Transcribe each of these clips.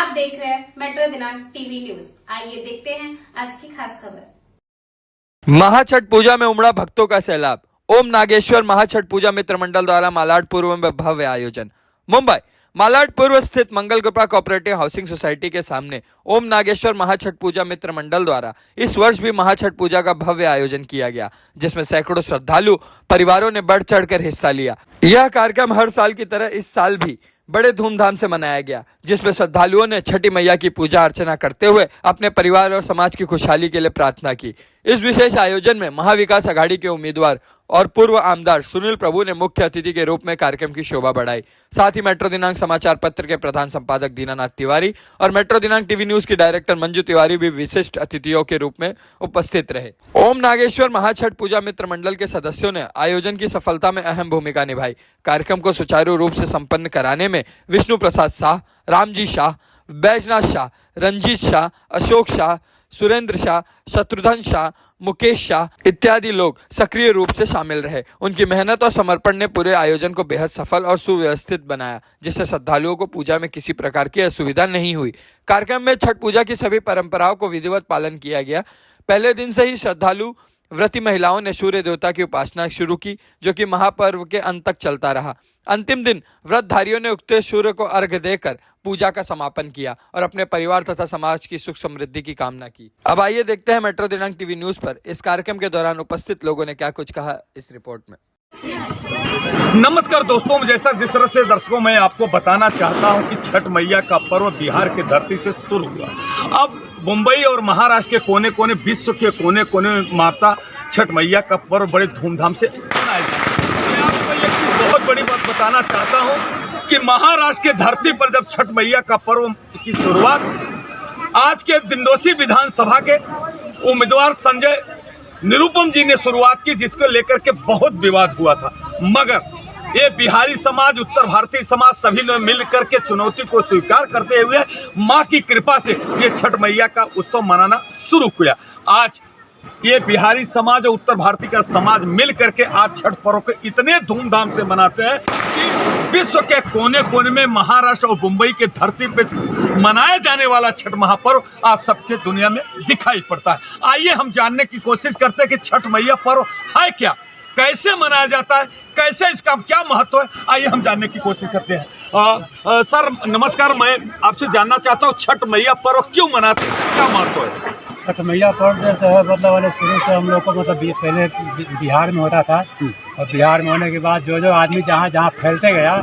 आप देख रहे हैं मेट्रो दिनांक टीवी न्यूज। आइए देखते हैं आज की खास खबर। महाछठ पूजा में उमड़ा भक्तों का सैलाब। ओम नागेश्वर महाछठ पूजा मित्र मंडल द्वारा मालाड पूर्व में भव्य आयोजन। मुंबई मालाड पूर्व स्थित मंगल कृपा कोऑपरेटिव हाउसिंग सोसाइटी के सामने ओम नागेश्वर महाछठ पूजा मित्र मंडल द्वारा इस वर्ष भी महाछठ पूजा का भव्य आयोजन किया गया, जिसमें सैकड़ों श्रद्धालु परिवारों ने बढ़ चढ़कर हिस्सा लिया। यह कार्यक्रम हर साल की तरह इस साल भी बड़े धूमधाम से मनाया गया, जिसमें श्रद्धालुओं ने छठी मैया की पूजा अर्चना करते हुए अपने परिवार और समाज की खुशहाली के लिए प्रार्थना की। इस विशेष आयोजन में महाविकास आघाड़ी के उम्मीदवार और पूर्व आमदार सुनील प्रभु ने मुख्य अतिथि के रूप में कार्यक्रम की शोभा बढ़ाई। साथ ही मेट्रो दिनांक समाचार पत्र के प्रधान संपादक दीनानाथ तिवारी और मेट्रो दिनांक टीवी न्यूज की डायरेक्टर मंजू तिवारी भी विशिष्ट अतिथियों के रूप में उपस्थित रहे। ओम नागेश्वर महाछठ पूजा मित्र मंडल के सदस्यों ने आयोजन की सफलता में अहम भूमिका निभाई। कार्यक्रम को सुचारू रूप से संपन्न कराने में विष्णु प्रसाद शाह, रामजी शाह, बैजनाथ शाह, रंजीत शाह, अशोक शाह, सुरेंद्र शाह, शत्रुघ्न शाह, मुकेश शाह इत्यादि लोग सक्रिय रूप से शामिल रहे। उनकी मेहनत और समर्पण ने पूरे आयोजन को बेहद सफल और सुव्यवस्थित बनाया, जिससे श्रद्धालुओं को पूजा में किसी प्रकार की असुविधा नहीं हुई। कार्यक्रम में छठ पूजा की सभी परंपराओं को विधिवत पालन किया गया। पहले दिन से ही श्रद्धालु व्रती महिलाओं ने सूर्य देवता की उपासना शुरू की, जो कि महापर्व के अंत तक चलता रहा। अंतिम दिन व्रतधारियों ने उगते सूर्य को अर्घ्य देकर पूजा का समापन किया और अपने परिवार तथा समाज की सुख समृद्धि की कामना की। अब आइए देखते हैं मेट्रो दिनांक टीवी न्यूज पर इस कार्यक्रम के दौरान उपस्थित लोगों ने क्या कुछ कहा इस रिपोर्ट में। नमस्कार दोस्तों, जैसा जिस तरह से दर्शकों मैं आपको बताना चाहता हूं कि छठ मैया का पर्व बिहार की धरती से शुरू हुआ। अब मुंबई और महाराष्ट्र के कोने कोने, विश्व के कोने कोने में माता छठ मैया का पर्व बड़े धूमधाम से मनाया जाता है। मैं आपको एक बहुत बड़ी बात बताना चाहता हूं कि महाराष्ट्र के धरती पर जब छठ मैया का पर्व की शुरुआत आज के दिंडोशी विधानसभा के उम्मीदवार संजय निरुपम जी ने शुरुआत की, जिसको लेकर के बहुत विवाद हुआ था। मगर ये बिहारी समाज, उत्तर भारतीय समाज सभी ने मिल करके चुनौती को स्वीकार करते हुए मां की कृपा से ये छठ मैया का उत्सव मनाना शुरू किया। आज ये बिहारी समाज और उत्तर भारतीय का समाज मिल करके आज छठ पर्व को इतने धूमधाम से मनाते हैं कि विश्व के कोने कोने में महाराष्ट्र और मुंबई के धरती पे मनाया जाने वाला छठ महापर्व आज सबके दुनिया में दिखाई पड़ता है। आइए हम जानने की कोशिश करते हैं कि छठ मैया पर्व है क्या, कैसे मनाया जाता है, कैसे इसका क्या महत्व है। आइए हम जानने की कोशिश करते हैं। सर नमस्कार, मैं आपसे जानना चाहता हूँ छठ मैया पर्व क्यों मनाते हैं, क्या महत्व है? छठ मैया पर्व जैसे है मतलब शुरू से हम लोग को मतलब पहले बिहार में होता था, और बिहार में होने के बाद जो जो आदमी जहाँ जहाँ फैलते गया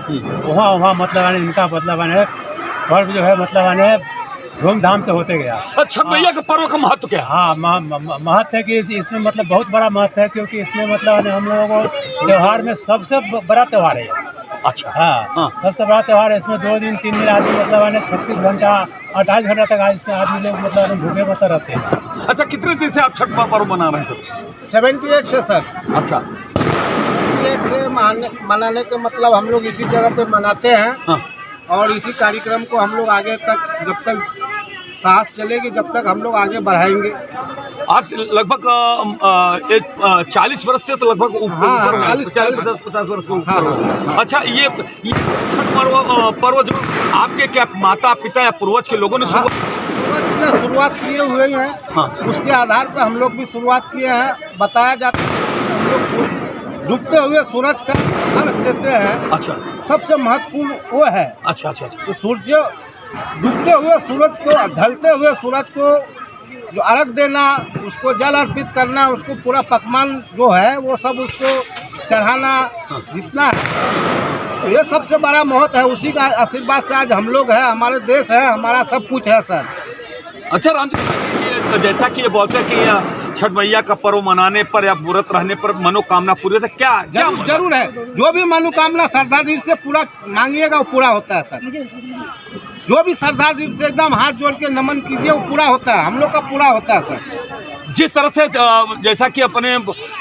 वहाँ वहाँ मतलब इनका मतलब पर्व जो है मतलब धूमधाम से होते गया। छठ मैया के पर्व का महत्व क्या है? हाँ, महत्व है कि इसमें मतलब बहुत बड़ा महत्व है, क्योंकि इसमें मतलब हम लोगों को त्यौहार में सबसे बड़ा त्यौहार है। अच्छा, हाँ, सबसे बड़ा त्यौहार है। इसमें 2 दिन 3 दिन आदमी मतलब 36 घंटा 28 घंटा तक इसमें आदमी लोग मतलब भूखे मतलब रहते हैं। अच्छा, कितने दिन से आप छठ पर्व मना रहे हैं सर? 78 से सर। अच्छा, 78 से मनाने के मतलब हम लोग इसी जगह पे मनाते हैं। हाँ। और इसी कार्यक्रम को हम लोग आगे तक जब तक सांस चलेगी जब तक हम लोग आगे बढ़ाएंगे। आज लगभग 40 वर्ष से तो लगभग ऊपर 40-50 वर्ष के ऊपर। अच्छा, ये छठ पर्व जो आपके क्या माता पिता या पूर्वज के लोगों ने शुरुआत किए हुए हैं। हाँ। उसके आधार पर हम लोग भी शुरुआत किए हैं। बताया जाता है हम लोग डूबते हुए सूरज का अर्घ देते हैं। अच्छा, सबसे महत्वपूर्ण वो है। अच्छा अच्छा, तो सूर्य डूबते हुए सूरज को, ढलते हुए सूरज को जो अर्घ देना, उसको जल अर्पित करना, उसको पूरा पकवान जो है वो सब उसको चढ़ाना जितना है, तो ये सबसे बड़ा महत्व है। उसी का आशीर्वाद से आज हम लोग हैं, हमारे देश है, हमारा सब कुछ है सर। अच्छा राम जी, जैसा कि ये बोलते हैं कि छठ मैया का पर्व मनाने पर या व्रत रहने पर मनोकामना पूरी होती है, क्या जरूर है। जो भी मनोकामना श्रद्धा दिल से पूरा मांगिएगा वो पूरा होता है सर। जो भी श्रद्धा दिल से एकदम हाथ जोड़ के नमन कीजिए वो पूरा होता है, हम लोग का पूरा होता है सर। जिस तरह से जैसा कि अपने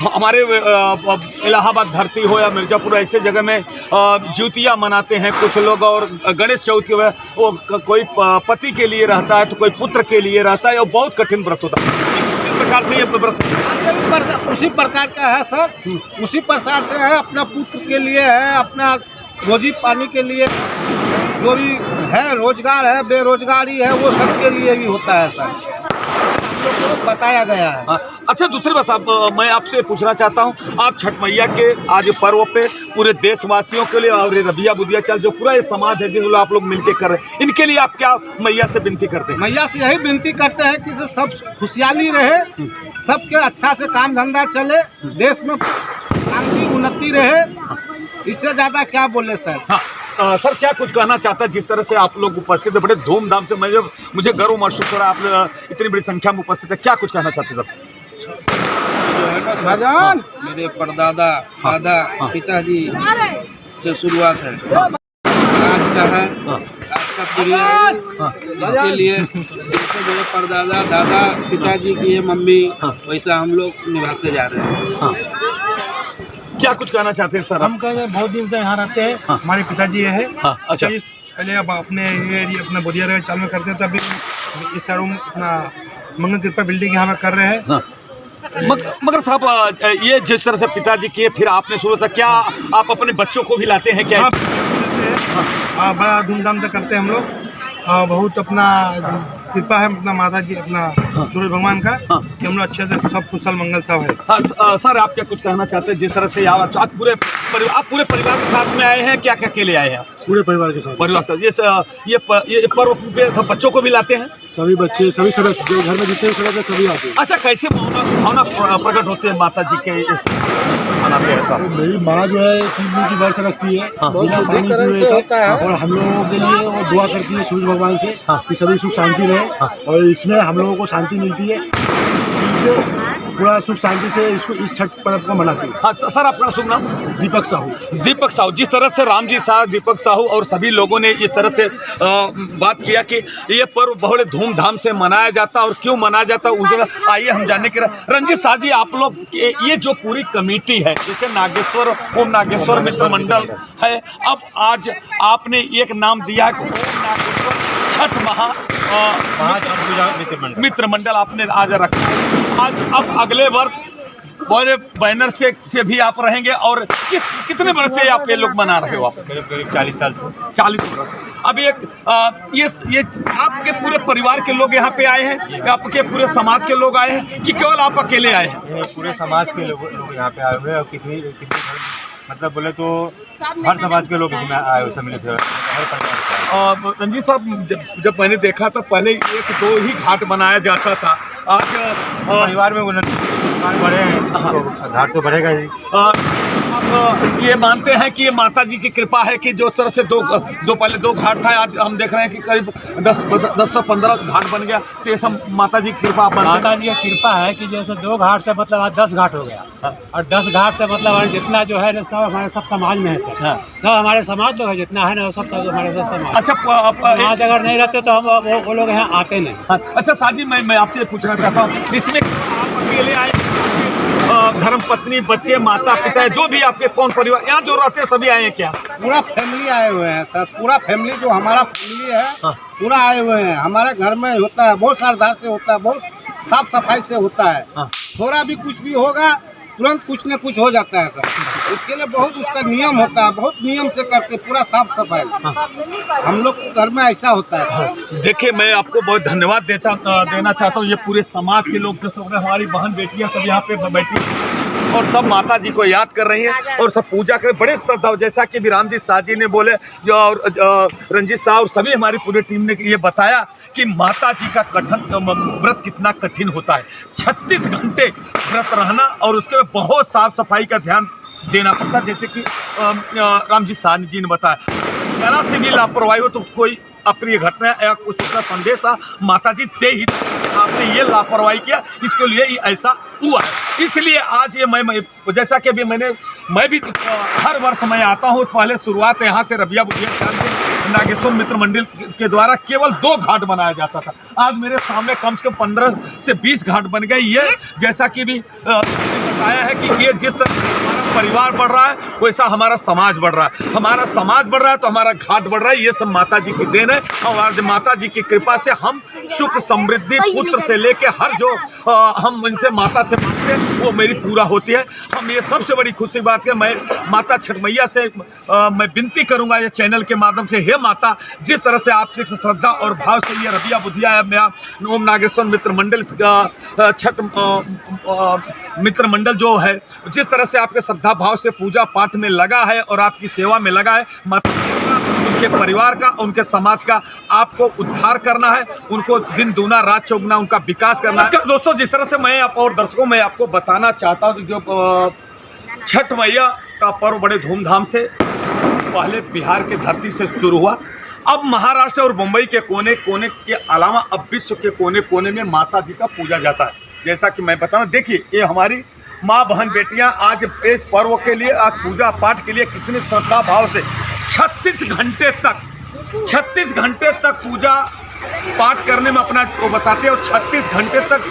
हमारे इलाहाबाद धरती हो या मिर्जापुर ऐसे जगह में ज्योतिया मनाते हैं कुछ लोग, और गणेश चौथ वो कोई पति के लिए रहता है तो कोई पुत्र के लिए रहता है, और बहुत कठिन व्रत होता है। इस प्रकार से ये व्रत उसी प्रकार का है सर, उसी प्रकार से है। अपना पुत्र के लिए है, अपना रोजी पानी के लिए जो भी है रोजगार है, बेरोजगारी है, वो सबके लिए भी होता है सर, हम लोग को बताया गया है। हाँ, अच्छा दूसरी बात साहब, मैं आपसे पूछना चाहता हूँ, आप छठ मैया के आज पर्व पे पूरे देशवासियों के लिए और रबिया बुदिया चल जो पूरा ये समाज है जिन आप लोग मिलके कर रहे हैं, इनके लिए आप क्या मैया से विनती करते हैं? मैया से यही विनती करते हैं कि सब खुशहाली रहे, सबके अच्छा से काम धंधा चले, देश में शांति उन्नति रहे, इससे ज़्यादा क्या बोले सर। हाँ, सर क्या कुछ कहना चाहता है? जिस तरह से आप लोग उपस्थित है, बड़े धूमधाम से, मुझे गर्व महसूस हो रहा है, आप इतनी बड़ी संख्या में उपस्थित है, क्या कुछ कहना चाहते हैं सर? मेरे परदादा दादा पिताजी से शुरुआत है, आज का है, आज का पीढ़ी है, इसके लिए जैसे मेरे परदादा दादा पिताजी की है मम्मी, वैसा हम लोग निभाते जा रहे हैं। क्या कुछ कहना चाहते हैं सर? हम कह रहे बहुत दिन से यहाँ रहते हैं, हमारे पिताजी ये है। अच्छा, पहले अब अपने ये एरिया अपना बोदिया रहे चालू में करते थे, अभी इस साइड अपना मंगल कृपा बिल्डिंग यहाँ पे कर रहे हैं। मगर साहब ये जिस तरह से पिताजी किए फिर आपने शुरू था, क्या आप अपने बच्चों को भी लाते हैं क्या? हाँ, बड़ा धूमधाम से करते हैं हम लोग, बहुत अपना कृपा है अपना माता जी अपना सूर्य भगवान का, कि हम लोग अच्छे से सब कुशल मंगल सब है। हाँ, सर आप क्या कुछ कहना चाहते हैं? जिस तरह से आप पूरे परिवार के साथ में आए हैं, क्या क्या अकेले आए हैं? पूरे परिवार के साथ। परिवार साथ ये पर्व पे सब बच्चों को भी लाते हैं? सभी बच्चे, सभी सदस्य जो घर में जितने सदस्य सभी आते हैं। अच्छा, कैसे भावना प्रकट होते हैं माता जी के इस मनाते हैं? मेरी माँ जो है 3 दिन की व्रत रखती है, बिना पानी पिए, और हम लोगों के लिए वो दुआ करती है सूर्य भगवान से कि सभी सुख शांति रहे, और इसमें हम लोगों को शांति मिलती है, इससे पूरा सुख शांति से इसको इस छठ पर्व को मनाते हैं। हाँ सर, आपका शुभ नाम? दीपक साहू। दीपक साहू, जिस तरह से राम जी साहब, दीपक साहू और सभी लोगों ने इस तरह से बात किया कि ये पर्व बहुत धूमधाम से मनाया जाता है, और क्यों मनाया जाता है उस जगह आइए हम जानने के। रंजीत साहब जी, आप लोग ये जो पूरी कमेटी है, जैसे नागेश्वर ओम नागेश्वर मित्र मंडल है, अब आज आपने एक नाम दिया कि ओम नागेश्वर छठ मित्र मंडल आपने आज रखा है। आज अब अगले वर्ष बड़े बैनर से भी आप रहेंगे, और कितने वर्ष से आप ये लोग मना रहे हो? आप करीब 40 साल से। 40 वर्ष। अब एक ये आपके पूरे परिवार के लोग यहाँ पे आए हैं, आपके पूरे समाज के लोग आए हैं, कि केवल आप अकेले आए हैं? पूरे समाज के लोग यहाँ पे आए हुए हैं, और कितनी मतलब बोले तो हर समाज के लोग इसमें आए हुए सम्मिलित हुए, हर परिवार से। रंजीत साहब, जब मैंने देखा था पहले 1-2 ही घाट बनाया जाता था, आज परिवार में बढ़े हैं तो घाट तो बढ़ेगा ही। आप ये मानते हैं कि ये माता जी की कृपा है कि जो तरह से पहले 2 घाट था, आज हम देख रहे हैं कि करीब 10 से 15 घाट बन गया, तो ये सब माता जी की कृपा? माता जी की कृपा है कि जैसे 2 घाट से मतलब आज 10 घाट हो गया, और 10 घाट से मतलब जितना जो है सब हमारे सब समाज में है सर, सब हमारे समाज लोग है जितना है ना, सब हमारे सब समाज। अच्छा, आज अगर नहीं रहते तो हम वो लोग यहाँ आते नहीं। अच्छा साजी, मैं आपसे पूछना चाहता हूँ, इसमें आप अकेले आए, धर्म पत्नी, बच्चे, माता पिता, जो भी आपके कौन परिवार यहाँ जो रहते हैं सभी आए हैं क्या? पूरा फैमिली आए हुए हैं सर, पूरा फैमिली जो हमारा फैमिली है पूरा आए हुए हैं। हमारे घर में होता है, बहुत श्रद्धा से होता है, बहुत साफ सफाई से होता है। थोड़ा भी कुछ भी होगा तुरंत कुछ न कुछ हो जाता है सर, इसके लिए बहुत उसका नियम होता है, बहुत नियम से करते, पूरा साफ सफाई हम लोग के घर में ऐसा होता है। देखिए, मैं आपको बहुत धन्यवाद देना चाहता हूँ। ये पूरे समाज के लोग जो सब, हमारी बहन बेटियाँ सब यहाँ पे बैठी और सब माता जी को याद कर रही हैं और सब पूजा कर बड़े श्रद्धा। जैसा कि राम जी साह जी ने बोले, जो और रंजीत साहब और सभी हमारी पूरी टीम ने ये बताया कि माता जी का व्रत कितना कठिन होता है। 36 घंटे व्रत रहना और उसके बाद बहुत साफ सफाई का ध्यान देना पड़ता है। जैसे कि राम जी साह जी ने बताया, जरा से भी लापरवाही हो तो कोई अप्रिय घटना या कुछ उसका संदेश माता जी दे ही, आपने ये लापरवाही किया, इसके लिए ही ऐसा हुआ है। इसलिए आज ये मैं जैसा कि अभी मैं भी हर वर्ष मैं आता हूँ। पहले शुरुआत यहाँ से रबिया बुदिया नागेश्वर मित्र मंडल के द्वारा केवल 2 घाट बनाया जाता था। आज मेरे सामने कम से कम 15 से 20 घाट बन गए। ये जैसा कि भी बताया है कि ये जिस तरह हमारा परिवार बढ़ रहा है वैसा हमारा समाज बढ़ रहा है। हमारा समाज बढ़ रहा है तो हमारा घाट बढ़ रहा है। ये सब माता जी की देन है और आज माता जी की कृपा से हम सुख समृद्धि पुत्र से लेके हर जो हम इनसे माता से मांगते हैं वो मेरी पूरा होती है। हम ये सबसे बड़ी खुशी बात है, मैं माता छठ मैया से मैं विनती करूंगा ये चैनल के माध्यम से, हे माता, जिस तरह से आपसे श्रद्धा और भाव से ये रबिया बुधिया है मेरा ओम नागेश्वर मित्र मंडल छठ मित्र मंडल जो है, जिस तरह से आपके श्रद्धा भाव से पूजा पाठ में लगा है और आपकी सेवा में लगा है, माता उनके परिवार का, उनके समाज का आपको उद्धार करना है, उनको दिन दूना रात चौगुना उनका विकास करना है। दोस्तों, जिस तरह से मैं और दर्शकों में आपको बताना चाहता हूँ, जो छठ मैया का पर्व बड़े धूमधाम से पहले बिहार की धरती से शुरू हुआ, अब महाराष्ट्र और मुंबई के कोने कोने के अलावा अब विश्व के कोने कोने में माता जी का पूजा जाता है। जैसा कि मैं बताऊँ, देखिए ये हमारी माँ बहन बेटियाँ आज इस पर्व के लिए, आज पूजा पाठ के लिए कितनी श्रद्धा भाव से 36 घंटे तक पूजा पाठ करने में अपना को बताते हैं और 36 घंटे तक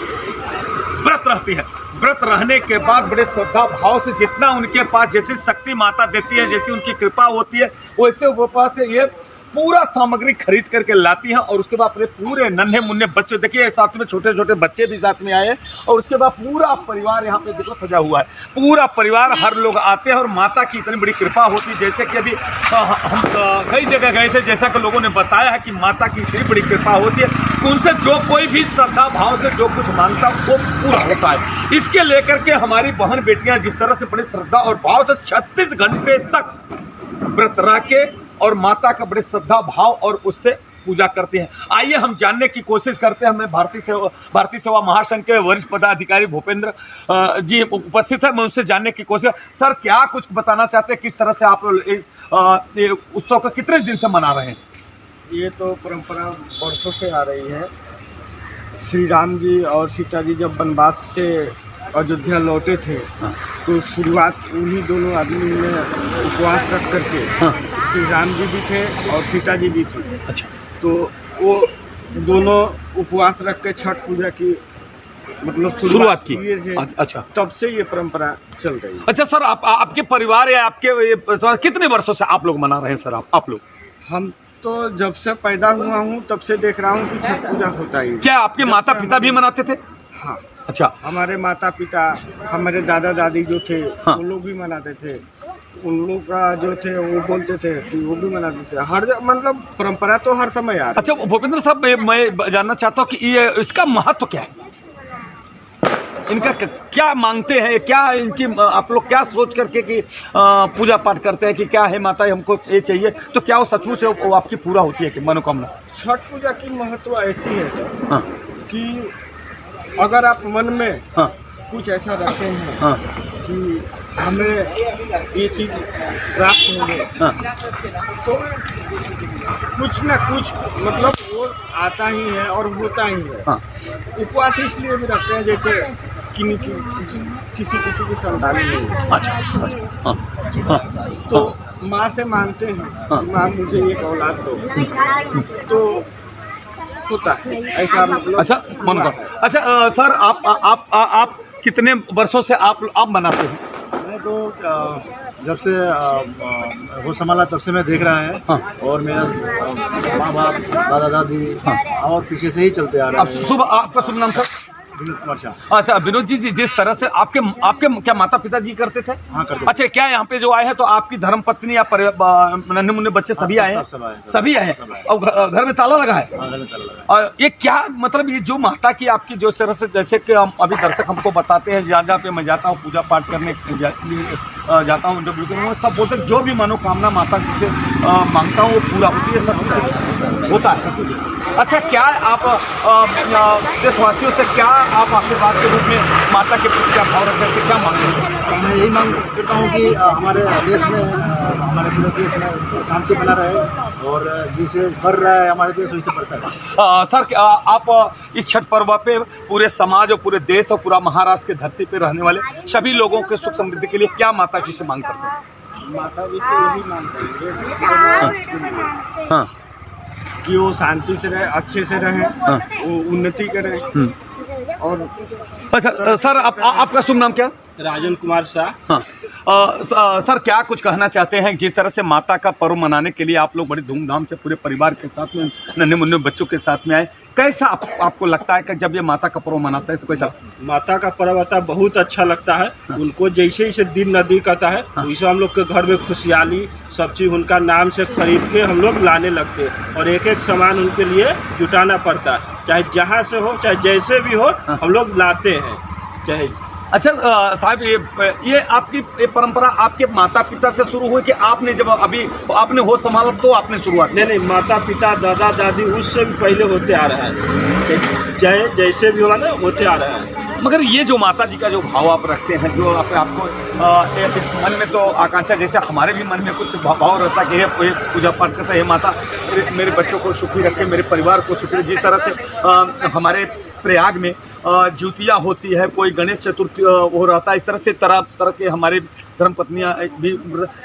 व्रत रहती है। व्रत रहने के बाद बड़े श्रद्धा भाव से जितना उनके पास जैसी शक्ति माता देती है, जैसी उनकी कृपा होती है, वैसे वो पास ये पूरा सामग्री खरीद करके लाती हैं और उसके बाद अपने पूरे नन्हे मुन्ने बच्चे, देखिए साथ में छोटे छोटे बच्चे भी साथ में आए हैं और उसके बाद पूरा परिवार यहाँ पे देखो सजा हुआ है, पूरा परिवार, हर लोग आते हैं और माता की इतनी बड़ी कृपा होती है। जैसे कि अभी हम कई जगह गए थे, जैसा कि लोगों ने बताया है कि माता की इतनी बड़ी कृपा होती है, उनसे जो कोई भी श्रद्धा भाव से जो कुछ मांगता है वो पूरा होता है। इसके लेकर के हमारी बहन बेटियाँ जिस तरह से बड़ी श्रद्धा और भाव से 36 घंटे तक व्रत रह के और माता का बड़े श्रद्धा भाव और उससे पूजा करते हैं। आइए हम जानने की कोशिश करते हैं। हमें भारतीय सेवा महासंघ के वरिष्ठ पदाधिकारी भूपेंद्र जी उपस्थित है, मैं उनसे जानने की कोशिश। सर, क्या कुछ बताना चाहते हैं, किस तरह से आप ये उत्सव का कितने दिन से मना रहे हैं? ये तो परंपरा वर्षों से आ रही है। श्री राम जी और सीता जी जब वनवास से अयोध्या लौटे थे, तो शुरुआत उन्हीं दोनों आदमी ने उपवास रख करके, श्री राम जी भी थे और सीता जी भी थी। अच्छा, तो वो दोनों उपवास रख के छठ पूजा की मतलब शुरुआत की थे। अच्छा, तब से ये परंपरा चल रही है। अच्छा सर, आपके परिवार या आपके कितने वर्षों से आप लोग मना रहे हैं? सर आप लोग? हम तो जब से पैदा हुआ हूँ तब से देख रहा हूँ कि छठ पूजा होता ही। क्या आपके माता पिता भी मनाते थे? हाँ। अच्छा, हमारे माता पिता, हमारे दादा दादी जो थे, हाँ। वो लोग भी मनाते थे। उन लोग का जो थे वो बोलते थे कि वो भी मनाते थे। हर मतलब परंपरा तो हर समय आ रही है। अच्छा भूपेंद्र साहब, मैं जानना चाहता हूँ कि ये इसका महत्व क्या है, इनका क्या मांगते हैं, क्या इनकी आप लोग क्या सोच करके कि पूजा पाठ करते हैं कि क्या है माता हमको ये चाहिए, तो क्या वो सचमुच वो आपकी पूरा होती है कि मनोकामना? छठ पूजा की महत्व ऐसी है सर, हाँ। कि अगर आप मन में हाँ। कुछ ऐसा रखते हैं, हाँ। कि हमें ये चीज़ प्राप्त होंगे, हाँ। तो कुछ ना कुछ मतलब वो आता ही है और होता ही है। हाँ। उपवास इसलिए भी रखते हैं जैसे किसी की संतान नहीं है। अच्छा। हाँ। तो माँ से मांगते हैं कि माँ मुझे एक औलाद दो, तो होता है ऐसा मतलब। अच्छा मन का। अच्छा सर, आप कितने वर्षों से आप मनाते हैं? मैं तो जब से होश संभाला तब से मैं देख रहा है। हाँ। और मेरा माँ बाप, दादा दादी, हाँ। और पीछे से ही चलते आ रहे हैं। सुबह आपका शुभ नाम सर? विनोद कुमार शाह। अच्छा विनोद जी, जिस तरह से आपके क्या माता पिता जी करते थे? हाँ, करते। अच्छा, क्या यहाँ पे जो आए हैं तो आपकी धर्म पत्नी या नन्हे मुन्ने बच्चे सभी आए हैं? सभी आए हैं। और घर में ताला लगा है? और ये क्या मतलब, ये जो माता की आपकी जो तरह से, जैसे कि हम अभी दर्शक हमको बताते हैं, जहाँ पे मैं जाता हूँ पूजा पाठ करने जाता हूँ, वो सब बोलते हैं जो भी मनोकामना माता से मांगता हूँ वो पूरा होती है, सब होता है। अच्छा, क्या आप देशवासियों से क्या आप आशीर्वाद के रूप में माता के प्रति क्या भाव रख करके क्या मांगते हैं? मैं यही मांग करता हूँ कि हमारे देश में, हमारे पूरे देश में शांति बना रहे और जिसे बढ़ रहा है हमारे देश वैसे बढ़ता है। सर, आप इस छठ पर्व पे पूरे समाज और पूरे देश और पूरा महाराष्ट्र की धरती पे रहने वाले सभी लोगों के सुख समृद्धि के लिए क्या माता जी से मांग करते हैं? माता जी से यही मांगते हैं। हाँ। कि वो शांति से रहे, अच्छे से रहे, वो उन्नति करें। और अच्छा सर, आपका शुभ नाम क्या? राजन कुमार शाह। हाँ सर, क्या कुछ कहना चाहते हैं? जिस तरह से माता का पर्व मनाने के लिए आप लोग बड़ी धूमधाम से पूरे परिवार के साथ में, नन्हे मुन्ने बच्चों के साथ में आए, कैसा आपको लगता है कि जब ये माता का पर्व मनाते हैं तो कैसा? माता का पर्व आता है, बहुत अच्छा लगता है। उनको जैसे जैसे दिन नजदीक आता है वैसे हम लोग के घर में खुशहाली सब चीज़ उनका नाम से खरीद के हम लोग लाने लगते हैं और एक एक सामान उनके लिए जुटाना पड़ता है, चाहे जहाँ से हो चाहे जैसे भी हो हम लोग लाते हैं। चाहे अच्छा साहब, ये आपकी ये परंपरा आपके माता पिता से शुरू हुई कि आपने जब अभी आपने होश संभाला तो आपने शुरुआत? नहीं, माता पिता दादा दादी उससे भी पहले होते आ रहा है, चाहे जैसे भी होगा ना होते आ रहा है। मगर ये जो माता जी का जो भाव आप रखते हैं, जो आपको मन में तो आकांक्षा, जैसे हमारे भी मन में कुछ भाव रहता है कि ये पूजा पाठ करता है, ये माता मेरे बच्चों को सुखी रखे, मेरे परिवार को सुखी रखे। जिस तरह से हमारे प्रयाग में ज्योतिया होती है, कोई गणेश चतुर्थी हो रहता है, इस तरह से तरह तरह के हमारे धर्मपत्नियाँ भी,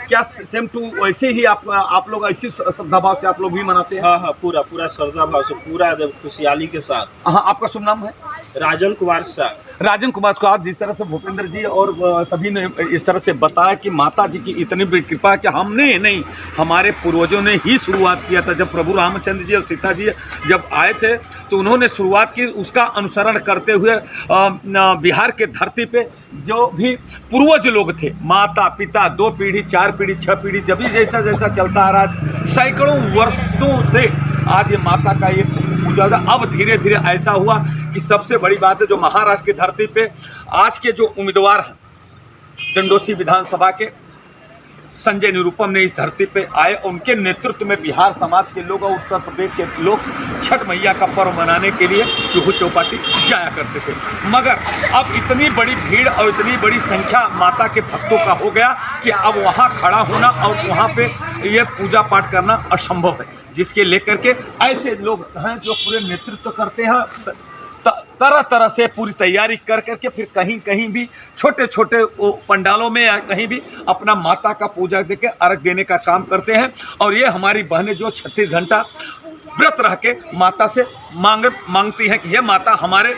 क्या सेम टू वैसे ही आप लोग ऐसी श्रद्धा भाव से आप लोग भी मनाते हैं? हाँ, पूरा श्रद्धा भाव से, पूरा खुशहाली के साथ। हाँ, आपका शुभ नाम है? राजन कुमार शाह। राजन कुमार को आज जिस तरह से भूपेंद्र जी और सभी ने इस तरह से बताया कि माता जी की इतनी बड़ी कृपा कि हमने नहीं, हमारे पूर्वजों ने ही शुरुआत किया था। जब प्रभु रामचंद्र जी और सीता जी जब आए थे तो उन्होंने शुरुआत की, उसका अनुसरण करते हुए बिहार के धरती पे जो भी पूर्वज लोग थे, माता पिता, 2 पीढ़ी 4 पीढ़ी 6 पीढ़ी, जब भी जैसा जैसा चलता आ रहा, सैकड़ों वर्षों से आज ये माता का ये पूजा। अब धीरे धीरे ऐसा हुआ कि सबसे बड़ी बात है, जो महाराष्ट्र की धरती पे आज के जो उम्मीदवार हैं डंडोसी विधानसभा के, संजय निरुपम ने इस धरती पे आए, उनके नेतृत्व में बिहार समाज के लोग और उत्तर प्रदेश के लोग छठ मैया का पर्व मनाने के लिए चूहू चौपाटी जाया करते थे। मगर अब इतनी बड़ी भीड़ और इतनी बड़ी संख्या माता के भक्तों का हो गया कि अब वहाँ खड़ा होना और वहाँ पे ये पूजा पाठ करना असंभव है, जिसके लेकर के ऐसे लोग हैं जो पूरे नेतृत्व करते हैं, तरह तरह से पूरी तैयारी कर करके फिर कहीं कहीं भी छोटे छोटे पंडालों में या कहीं भी अपना माता का पूजा देके अर्घ देने का काम करते हैं। और ये हमारी बहनें जो 36 घंटा व्रत रह के माता से मांगती हैं कि हे माता, हमारे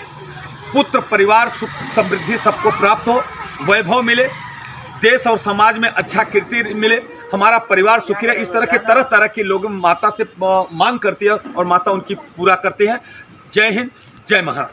पुत्र परिवार सुख समृद्धि सबको प्राप्त हो, वैभव मिले, देश और समाज में अच्छा कीर्ति मिले, हमारा परिवार सुखी रहे। इस तरह के तरह तरह के लोग माता से मांग करती है और माता उनकी पूरा करती है। जय हिंद, जय महाराष्ट्र।